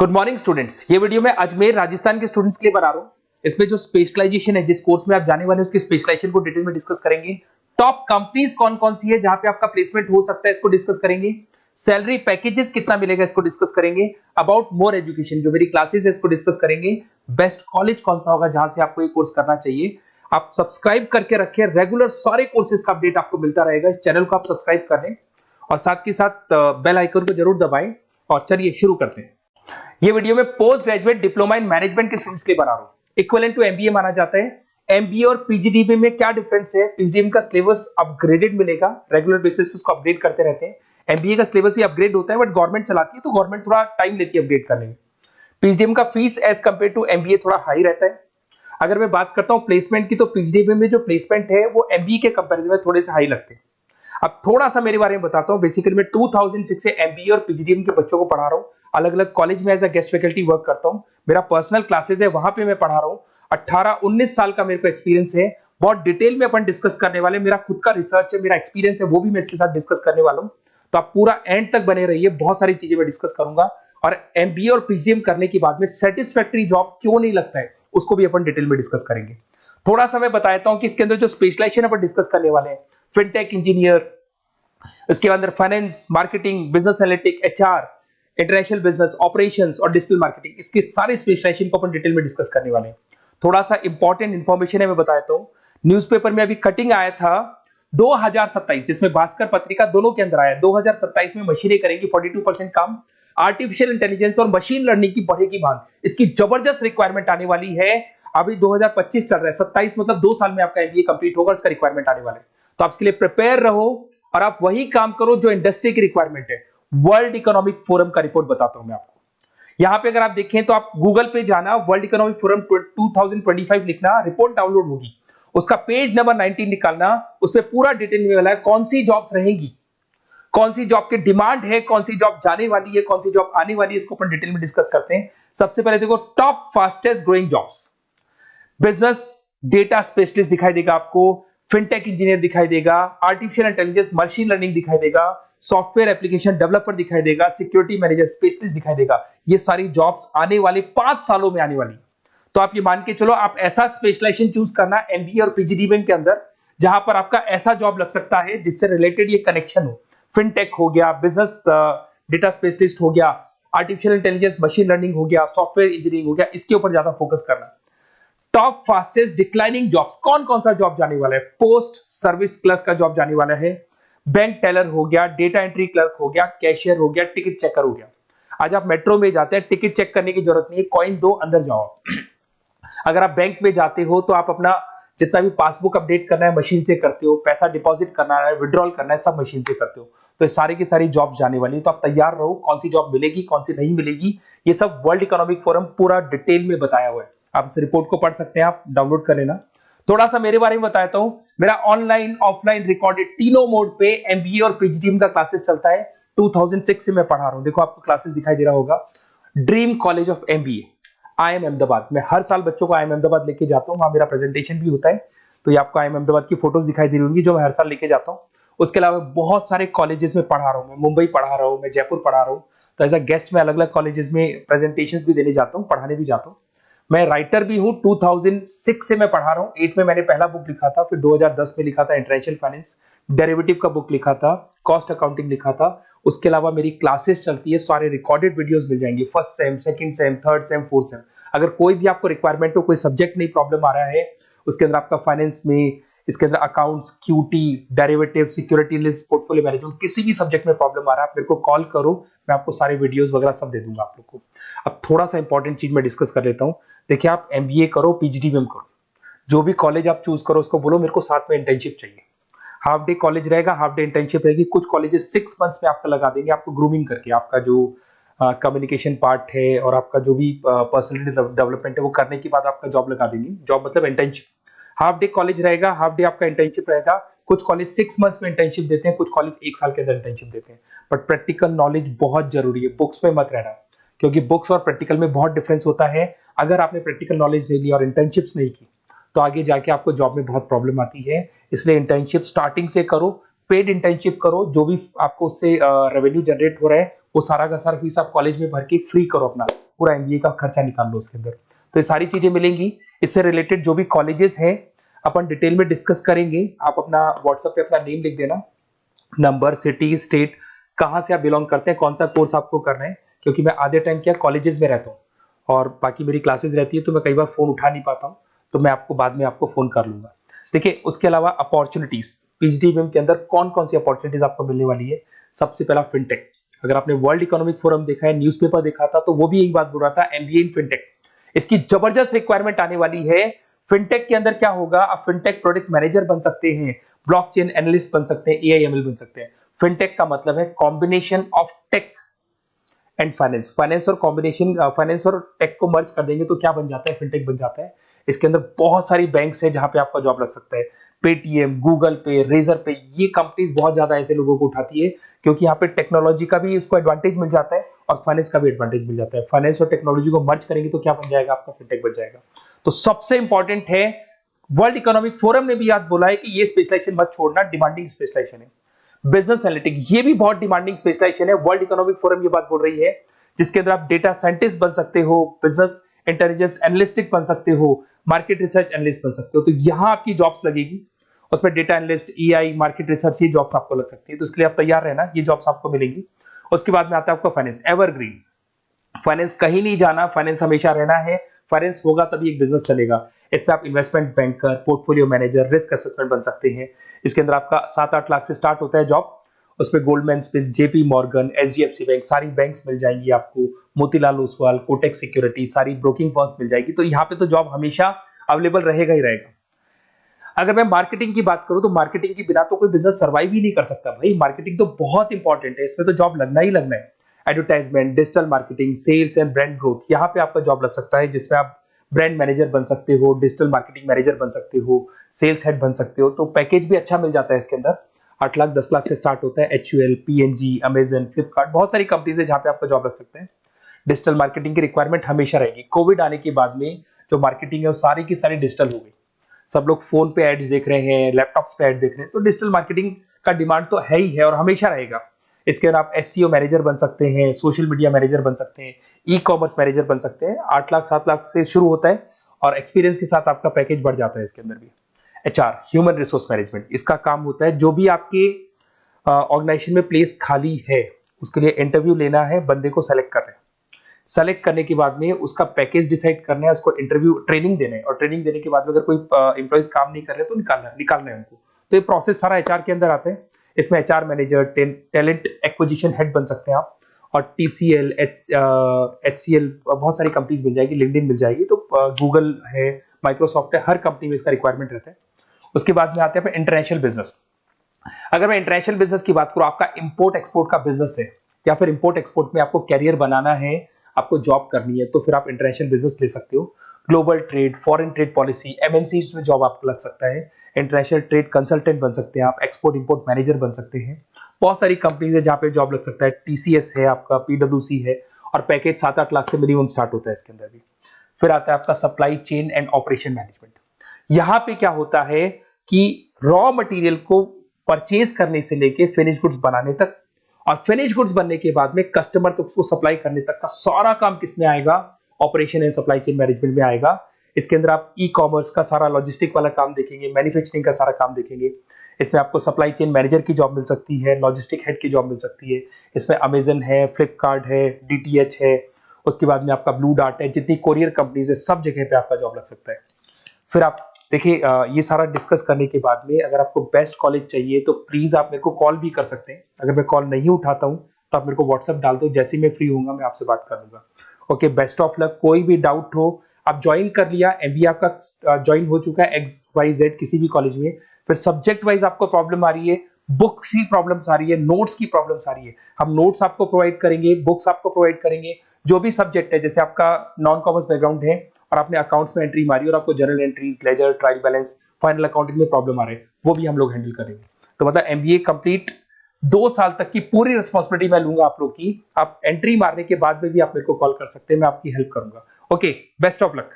Good morning students. ये video मैं अजमेर राजस्थान के स्टूडेंट्स के लिए बना रहा हूँ। इसमें जो स्पेशलाइजेशन है, जिस कोर्स में आप जाने वाले हैं उसके स्पेशलाइजेशन को डिटेल में डिस्कस करेंगे। टॉप कंपनीज कौन कौन सी है जहां पे आपका प्लेसमेंट हो सकता है, इसको डिस्कस करेंगे। सैलरी पैकेजेस कितना मिलेगा, इसको डिस्कस करेंगे। अबाउट मोर एजुकेशन, जो मेरी क्लासेस है, इसको डिस्कस करेंगे। बेस्ट कॉलेज कौन सा होगा जहां से आपको ये कोर्स करना चाहिए। आप सब्सक्राइब करके रखें, रेगुलर सारे कोर्सेज का अपडेट आपको मिलता रहेगा। इस चैनल को आप सब्सक्राइब कर लें और साथ के साथ बेल आइकन को जरूर दबाएं। और चलिए शुरू करते हैं। ये वीडियो में post graduate diploma in management के स्टूडेंट्स के लिए बना रहा हूं। इक्विवेलेंट टू एमबीए माना जाता है। एमबीए और पीजीडीबी में क्या डिफरेंस है? पीजीडीबी का सिलेबस अपग्रेडेड मिलेगा, रेगुलर बेसिस पे उसको अपडेट करते रहते हैं। एमबीए का सिलेबस भी अपग्रेड होता है, बट गवर्नमेंट चलाती है तो गवर्नमेंट थोड़ा टाइम लेती है अपडेट करने में। पीजीडीबी का fees as compare to MBA थोड़ा हाई रहता है। अगर मैं बात करता हूं प्लेसमेंट की, तो पीजीडीबी में जो प्लेसमेंट है वो एमबीए के कंपेरिजन में थोड़े से हाई लगते हैं। अब थोड़ा सा मेरे बारे में बताता हूं। बेसिकली मैं 2006 से एमबीए और पीजीडीबी के बच्चों को पढ़ा रहा हूं। अलग अलग कॉलेज में as a guest faculty work करता हूं। मेरा पर्सनल क्लासेस है, वहां पे मैं पढ़ा रहा हूं। 18-19 साल का मेरे को एक्सपीरियंस है। बहुत डिटेल में अपन डिस्कस करने वाले। मेरा खुद का रिसर्च है, मेरा एक्सपीरियंस है, वो भी मैं इसके साथ डिस्कस करने वाला हूं। तो आप पूरा एंड तक बने रहिए, बहुत सारी चीजें मैं डिस्कस करूंगा। और एमबीए और पीजीडीबी करने के बाद में सेटिस्फैक्टरी जॉब क्यों नहीं लगता है, उसको भी अपन डिटेल में डिस्कस करेंगे। थोड़ा सा मैं बताता हूं कि इसके अंदर जो स्पेशलाइजेशन अपन डिस्कस करने वाले हैं, फिनटेक इंजीनियर, इसके अंदर finance, marketing, business analytic, HR, international business, operations और डिजिटल मार्केटिंग, इसके सारे स्पेशलाइजेशन को अपन डिटेल में डिस्कस करने वाले हैं। थोड़ा सा इंपॉर्टेंट इंफॉर्मेशन है, मैं बताता हूं। न्यूज़पेपर में अभी कटिंग आया था 2027, जिसमें भास्कर पत्रिका दोनों के अंदर आया। 2027 में मशीनें करेंगी 42% काम। आर्टिफिशियल इंटेलिजेंस और मशीन लर्निंग की बढ़ेगी मांग। इसकी जबरदस्त रिक्वायरमेंट आने वाली है। अभी 2025 चल रहा है, 27 मतलब 2 साल में आपका एमबीए कंप्लीट होगा, उसका रिक्वायरमेंट आने वाला है। तो आप इसके लिए प्रिपेयर रहो और आप वही काम करो जो इंडस्ट्री की रिक्वायरमेंट है। वर्ल्ड इकोनॉमिक फोरम का रिपोर्ट बताता हूं मैं आपको। यहां पे अगर आप देखें तो आप गूगल पे जाना, वर्ल्ड इकोनॉमिक फोरम 2025 लिखना, रिपोर्ट डाउनलोड होगी। उसका पेज नंबर 19 निकालना, उसमें पूरा डिटेल में मिला है कौन सी जॉब्स रहेंगी, कौन सी जॉब की डिमांड है, कौन सी जॉब जाने वाली है, कौन सी जॉब आने वाली है। इसको अपन डिटेल में डिस्कस करते हैं। सबसे पहले देखो, top fastest growing jobs. Business data specialist दिखाई देगा आपको, फिनटेक इंजीनियर दिखाई देगा, आर्टिफिशियल इंटेलिजेंस मशीन लर्निंग दिखाई देगा, सॉफ्टवेयर एप्लीकेशन डेवलपर दिखाई देगा, सिक्योरिटी मैनेजर स्पेशलिस्ट दिखाई देगा। ये सारी जॉब्स आने वाले 5 सालों में आने वाली। तो आप ये मान के चलो, आप ऐसा स्पेशलाइजेशन चूज करना एमबीए और पीजीडीबी के अंदर जहां पर आपका ऐसा जॉब लग सकता है जिससे रिलेटेड ये कनेक्शन हो। फिनटेक हो गया, बिजनेस डेटा स्पेशलिस्ट हो गया, आर्टिफिशियल इंटेलिजेंस मशीन लर्निंग हो गया, सॉफ्टवेयर इंजीनियरिंग हो गया, इसके ऊपर ज्यादा फोकस करना। टॉप फास्टेस्ट डिक्लाइनिंग जॉब्स, कौन कौन सा जॉब जाने वाला है? पोस्ट सर्विस क्लर्क का जॉब जाने वाला है, बैंक टेलर हो गया, डेटा एंट्री क्लर्क हो गया, कैशियर हो गया, टिकट चेकर हो गया। आज आप मेट्रो में जाते हैं, टिकट चेक करने की जरूरत नहीं है, कॉइन दो अंदर जाओ। अगर आप बैंक में जाते हो तो आप अपना जितना भी पासबुक अपडेट करना है मशीन से करते हो, पैसा डिपॉजिट करना है, विड्रॉल करना है, सब मशीन से करते हो। तो सारी की सारी जॉब जाने वाली है। तो आप तैयार रहो, कौन सी जॉब मिलेगी, कौन सी नहीं मिलेगी, ये सब वर्ल्ड इकोनॉमिक फोरम पूरा डिटेल में बताया हुआ है। आप इस रिपोर्ट को पढ़ सकते हैं, आप डाउनलोड कर लेना। थोड़ा सा मेरे बारे में बताता हूं। मेरा ऑनलाइन, ऑफलाइन, रिकॉर्डेड तीनों मोड पे एमबीए और पीजीडीबी का क्लासेस चलता है। 2006 से मैं पढ़ा रहा हूं। देखो आपको क्लासेस दिखाई दे रहा होगा, dream college of MBA, IIM Ahmedabad. मैं हर साल बच्चों को आईएम अहमदाबाद लेके जाता हूं, वहां मेरा प्रेजेंटेशन भी होता है। तो ये आपको आईएम अहमदाबाद की फोटोज दिखाई दे रही होंगी जो मैं हर साल लेके जाता हूं। उसके अलावा बहुत सारे कॉलेजेस में पढ़ा रहा हूं। मैं मुंबई पढ़ा रहा हूं, मैं जयपुर पढ़ा रहा हूं। तो एज अ गेस्ट मैं अलग अलग कॉलेजेस में प्रेजेंटेशंस भी देने जाता हूं, पढ़ाने भी जाता हूं। मैं राइटर भी हूं। 2006 से मैं पढ़ा रहा हूं। 8 में मैंने पहला बुक लिखा था, फिर 2010 में लिखा था इंटरनेशनल फाइनेंस, डेरिवेटिव का बुक लिखा था, कॉस्ट अकाउंटिंग लिखा था। उसके अलावा मेरी क्लासेस चलती है, सारे रिकॉर्डेड वीडियोस मिल जाएंगे, first sem, second same, third same, fourth same. अगर कोई भी आपको रिक्वायरमेंट हो, कोई सब्जेक्ट नहीं प्रॉब्लम आ रहा है, उसके अंदर आपका फाइनेंस में, इसके अंदर accounts, QT, derivative, security list, portfolio management, किसी भी सब्जेक्ट में प्रॉब्लम आ रहा है, आप मेरे को कॉल करो, मैं आपको सारे वीडियोस वगैरह सब दे दूंगा आप लोग को। अब थोड़ा सा इंपॉर्टेंट चीज मैं डिस्कस कर लेता हूं। देखिए, आप एमबीए करो, पीजीडीबी करो, जो भी कॉलेज आप चूज करो, उसको बोलो मेरे को साथ में इंटर्नशिप चाहिए। हाफ डे कॉलेज रहेगा, हाफ डे इंटर्नशिप रहेगी। कुछ कॉलेजेस 6 मंथ्स में आपका लगा देंगे, आपको ग्रूमिंग करके, आपका जो कम्युनिकेशन पार्ट है और आपका जो भी पर्सनैलिटी डेवलपमेंट है वो करने के बाद आपका जॉब लगा देंगे। जॉब मतलब इंटर्नशिप। हाफ डे कॉलेज रहेगा, हाफ डे आपका इंटर्नशिप रहेगा। कुछ कॉलेज 6 मंथ्स में इंटर्नशिप देते हैं, कुछ कॉलेज 1 साल के अंदर इंटर्नशिप देते हैं। बट प्रैक्टिकल नॉलेज बहुत जरूरी है, बुक्स में मत रहना, क्योंकि बुक्स और प्रैक्टिकल में बहुत डिफरेंस होता है। अगर आपने प्रैक्टिकल नॉलेज नहीं ली और इंटर्नशिप्स नहीं की तो आगे जाके आपको जॉब में बहुत प्रॉब्लम आती है। इसलिए इंटर्नशिप स्टार्टिंग से करो, पेड इंटर्नशिप करो, जो भी आपको उससे रेवेन्यू जनरेट हो रहा है वो सारा का सारा फीस आप कॉलेज में भर के फ्री करो अपना, पूरा एमबीए का खर्चा निकाल लो उसके अंदर। तो ये सारी चीजें मिलेंगी। इससे रिलेटेड जो भी कॉलेजेस हैं अपन डिटेल में डिस्कस करेंगे। आप अपना व्हाट्सएप पे अपना नेम लिख देना, नंबर, सिटी, स्टेट, कहाँ से आप बिलोंग करते हैं, कौन सा कोर्स आपको करना है, क्योंकि मैं आधे टाइम क्या कॉलेजेस में रहता हूँ और बाकी मेरी क्लासेस रहती है, तो मैं कई बार फोन उठा नहीं पाता हूँ, तो मैं आपको बाद में आपको फोन कर लूंगा। देखिए उसके अलावा अपॉर्चुनिटीज, पीएचडी के अंदर कौन कौन सी अपॉर्चुनिटीज आपको मिलने वाली है। सबसे पहला फिनटेक। अगर आपने वर्ल्ड इकोनॉमिक फोरम देखा है, न्यूज़पेपर देखा था, तो वो भी यही बात बोल रहा था, एमबीए इन फिनटेक। इसकी जबरदस्त रिक्वायरमेंट आने वाली है। फिनटेक के अंदर क्या होगा, आप फिनटेक प्रोडक्ट मैनेजर बन सकते हैं, ब्लॉकचेन एनालिस्ट बन सकते हैं, एआईएमएल बन सकते हैं। फिनटेक का मतलब है combination of tech and finance. Finance और कॉम्बिनेशन, फाइनेंस और टेक को मर्ज कर देंगे तो क्या बन जाता है, फिनटेक बन जाता है। इसके अंदर बहुत सारी बैंक्स है जहां पे आपका जॉब लग सकता है। पेटीएम, गूगल पे, रेजर पे, ये कंपनीज बहुत ज्यादा ऐसे लोगों को उठाती है क्योंकि यहाँ पे टेक्नोलॉजी का भी उसको एडवांटेज मिल जाता है और फाइनेंस का भी एडवांटेज मिल जाता है। फाइनेंस और टेक्नोलॉजी को मर्ज करेंगे तो क्या बन जाएगा, आपका फिनटेक बन जाएगा। तो सबसे इंपॉर्टेंट है, वर्ल्ड इकोनॉमिक फोरम ने भी याद बोला है कि ये स्पेशलाइजेशन मत छोड़ना, डिमांडिंग स्पेशलाइजेशन है। बिजनेस एनालिटिक, ये भी बहुत डिमांडिंग स्पेशलाइजेशन है। वर्ल्ड इकोनॉमिक फोरम ये बात बोल रही है, जिसके अंदर आप डेटा साइंटिस्ट बन सकते हो, बिजनेस इंटेलिजेंस एनालिस्टिक बन सकते हो, मार्केट रिसर्च एनालिस्ट बन सकते हो। तो यहां आपकी जॉब्स लगेगी, उसमें data analyst, EI, market research, ये जॉब्स आपको लग सकती है। तो इसके लिए आप तैयार रहना, ये जॉब्स आपको मिलेंगी। उसके बाद में आता है आपका फाइनेंस, एवरग्रीन। फाइनेंस कहीं नहीं जाना, फाइनेंस हमेशा रहना है। फाइनेंस होगा तभी एक बिजनेस चलेगा। इसमें आप investment banker, portfolio manager, risk assessment बन सकते हैं। इसके अंदर आपका 7-8 लाख से स्टार्ट होता है जॉब। उसमें Goldman Smith, JP Morgan, HDFC bank, सारी बैंक्स मिल जाएंगी आपको, मोतीलाल ओसवाल, कोटक सिक्योरिटी, सारी ब्रोकिंग फर्म्स मिल जाएगी। तो यहाँ पे तो जॉब हमेशा अवेलेबल रहेगा ही रहेगा। अगर मैं मार्केटिंग की बात करूं तो मार्केटिंग के बिना तो कोई बिजनेस सर्वाइव ही नहीं कर सकता भाई। मार्केटिंग तो बहुत इंपॉर्टेंट है, इसमें तो जॉब लगना ही लगना है। Advertisement, digital marketing, sales and brand growth, यहाँ पे आपका जॉब लग सकता है, जिसमें आप ब्रांड मैनेजर बन सकते हो, डिजिटल मार्केटिंग मैनेजर बन सकते हो, सेल्स हेड बन सकते हो। तो पैकेज भी अच्छा मिल जाता है इसके अंदर, 8 लाख 10 लाख से स्टार्ट होता है। एचयूएल, पीएनजी, अमेजन, फ्लिपकार्ट, बहुत सारी कंपनीज है जहां पे आपका जॉब लग सकते हैं। डिजिटल मार्केटिंग की रिक्वायरमेंट हमेशा रहेगी। कोविड आने के बाद में जो मार्केटिंग है वो सारी की सारी डिजिटल हो गई। सब लोग फोन पे एड्स देख रहे हैं, लैपटॉप्स पे एड्स देख रहे हैं, तो डिजिटल मार्केटिंग का डिमांड तो है ही है और हमेशा रहेगा। इसके अंदर आप एसईओ मैनेजर बन सकते हैं, सोशल मीडिया मैनेजर बन सकते हैं, ई कॉमर्स मैनेजर बन सकते हैं। 8 लाख 7 लाख से शुरू होता है और एक्सपीरियंस के साथ आपका पैकेज बढ़ जाता है इसके अंदर भी। एचआर, ह्यूमन रिसोर्स मैनेजमेंट, इसका काम होता है जो भी आपके ऑर्गेनाइजेशन में प्लेस खाली है उसके लिए इंटरव्यू लेना है, बंदे को सेलेक्ट करना है। सेलेक्ट करने के बाद में उसका पैकेज डिसाइड करना है, उसको इंटरव्यू ट्रेनिंग देना है और ट्रेनिंग देने के बाद में अगर कोई एम्प्लॉइज काम नहीं कर रहे तो निकालना है उनको। तो ये प्रोसेस सारा एचआर के अंदर आता है। इसमें HR manager, talent acquisition head बन सकते हैं आप, और टीसीएल, एचसीएल, बहुत सारी कंपनीज मिल जाएगी, लिंक्डइन मिल जाएगी, तो गूगल है, माइक्रोसॉफ्ट है, हर कंपनी में इसका रिक्वायरमेंट रहता है। उसके बाद में आते हैं इंटरनेशनल बिजनेस। अगर मैं इंटरनेशनल बिजनेस की बात करूं, आपका इंपोर्ट एक्सपोर्ट का बिजनेस है या फिर इंपोर्ट एक्सपोर्ट में आपको कैरियर बनाना है, आपको जॉब करनी है, तो फिर आप इंटरनेशनल बिजनेस ले सकते हो। Global trade, foreign trade policy, MNC में जॉब आपको लग सकता है। इंटरनेशनल ट्रेड कंसल्टेंट बन सकते हैं आप, एक्सपोर्ट इंपोर्ट मैनेजर बन सकते हैं। बहुत सारी कंपनीज है जहां पे जॉब लग सकता है। टीसीएस है आपका, पीडब्ल्यूसी है, और पैकेज 7-8 लाख से मिनिमम स्टार्ट होता है इसके अंदर भी। फिर आता है आपका supply chain and operation management. यहां पे क्या होता है कि रॉ मटेरियल को परचेज करने से लेके फिनिश गुड्स बनाने तक, और फिनिश गुड्स बनने के बाद में कस्टमर तक उसको सप्लाई करने तक का सारा काम किसमें आएगा, operation and supply chain management में आएगा। इसके अंदर आप ई कॉमर्स का सारा लॉजिस्टिक वाला काम देखेंगे, मैन्युफैक्चरिंग का सारा काम देखेंगे। इसमें आपको सप्लाई चेन मैनेजर की जॉब मिल सकती है, लॉजिस्टिक हेड की जॉब मिल सकती है। इसमें अमेजन है, फ्लिपकार्ट है, डीटीएच है, उसके बाद में आपका ब्लू डार्ट है, जितनी कोरियर कंपनीज है सब जगह पे आपका जॉब लग सकता है। फिर आप देखिए, ये सारा डिस्कस करने के बाद में अगर आपको बेस्ट कॉलेज चाहिए तो प्लीज आप मेरे को कॉल भी कर सकते हैं। अगर मैं कॉल नहीं उठाता हूं तो आप मेरे को व्हाट्सएप डाल दो, जैसे ही मैं फ्री होऊंगा मैं आपसे बात कर लूंगा। Okay, best of luck. कोई भी डाउट हो, आप ज्वाइन कर लिया, एमबीए आपका ज्वाइन हो चुका है XYZ किसी भी कॉलेज में, फिर सब्जेक्ट वाइज आपको प्रॉब्लम आ रही है, बुक्स की प्रॉब्लम्स आ रही है, नोट्स की प्रॉब्लम्स आ रही है, हम नोट्स आपको प्रोवाइड करेंगे, बुक्स आपको प्रोवाइड करेंगे। जो भी सब्जेक्ट है, जैसे आपका नॉन कॉमर्स बैकग्राउंड है और आपने अकाउंट्स में एंट्री मारी और आपको general entries, ledger, trial balance, final accounting में प्रॉब्लम आ रहे हैं, वो भी हम लोग हैंडल करेंगे। तो मतलब एमबीए कंप्लीट 2 साल तक की पूरी रिस्पॉन्सिबिलिटी मैं लूंगा आप लोग की। आप एंट्री मारने के बाद में भी आप मेरे को कॉल कर सकते हैं, मैं आपकी हेल्प करूंगा। Okay, best of luck.